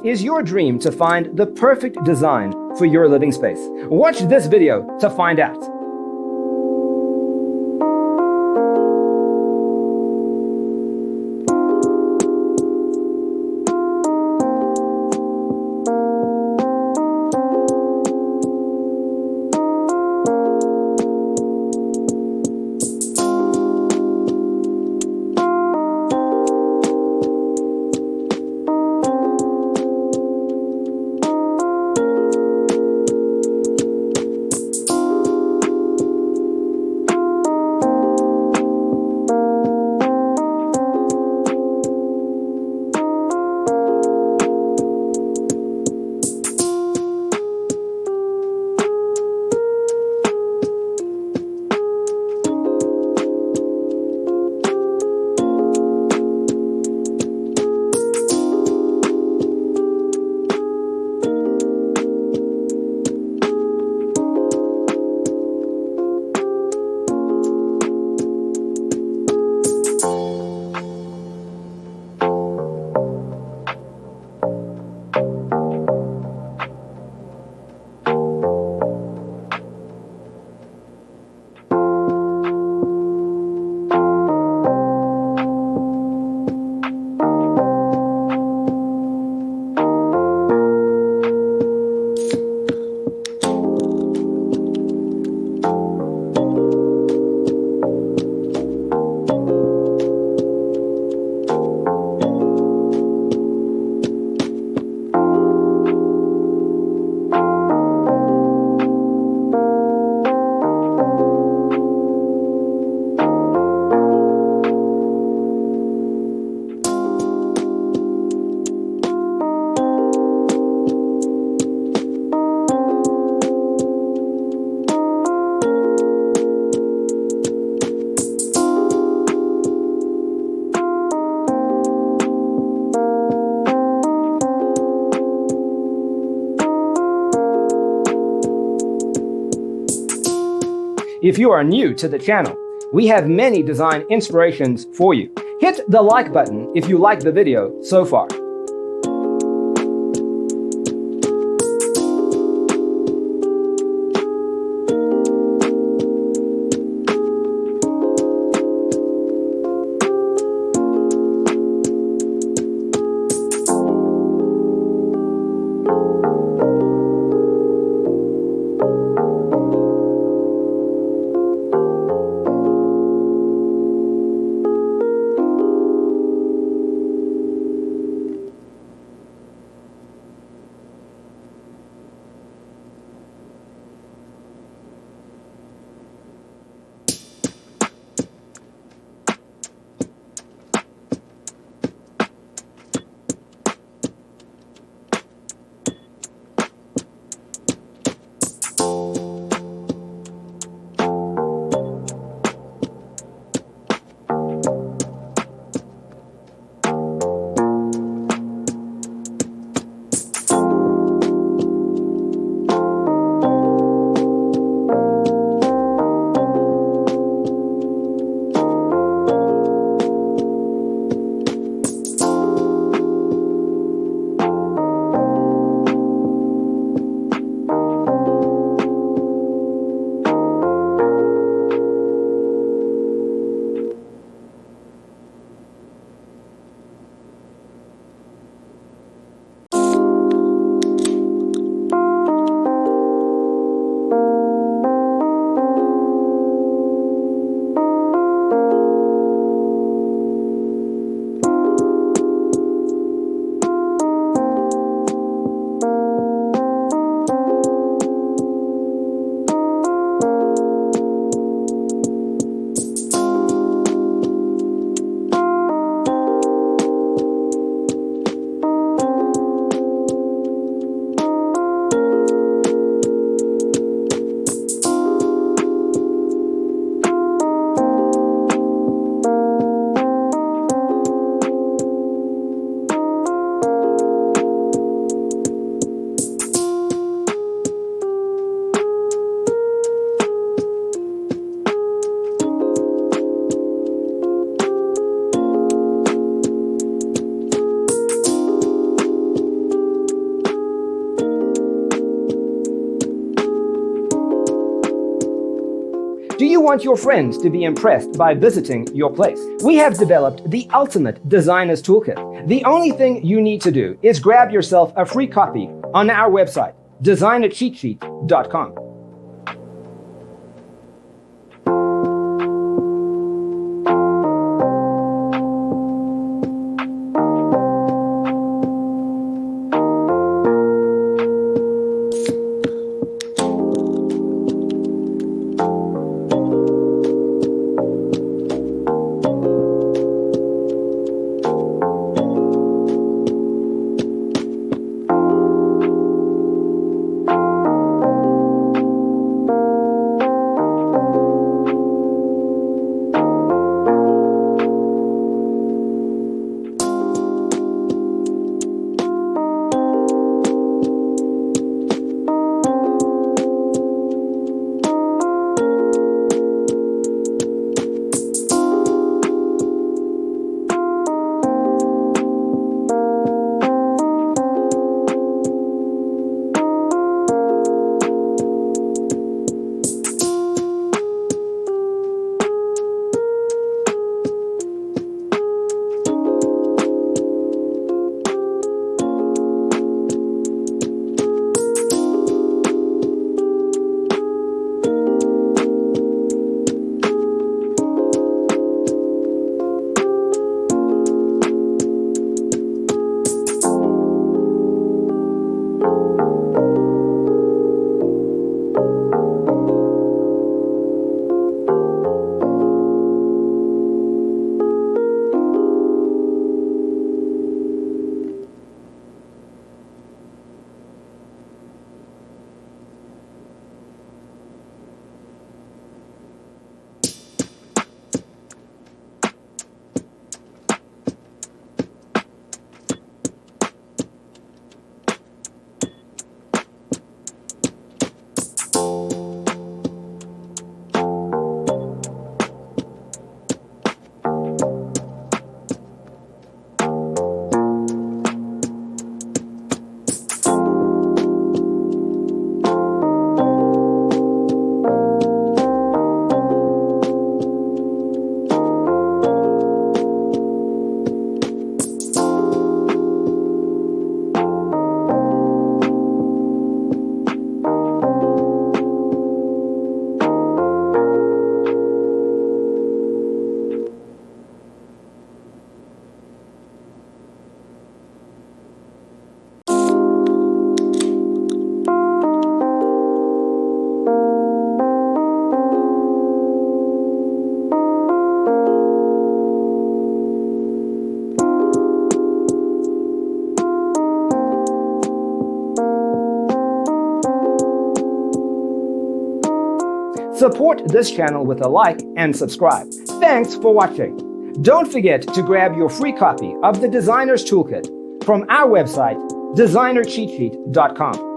Is your dream to find the perfect design for your living space? Watch this video to find out. If you are new to the channel, we have many design inspirations for you. Hit the like button if you like the video so far. Do you want your friends to be impressed by visiting your place? We have developed the ultimate designer's toolkit. The only thing you need to do is grab yourself a free copy on our website, designercheatsheet.com. Support this channel with a like and subscribe. Thanks for watching. Don't forget to grab your free copy of the Designer's Toolkit from our website, designercheatsheet.com.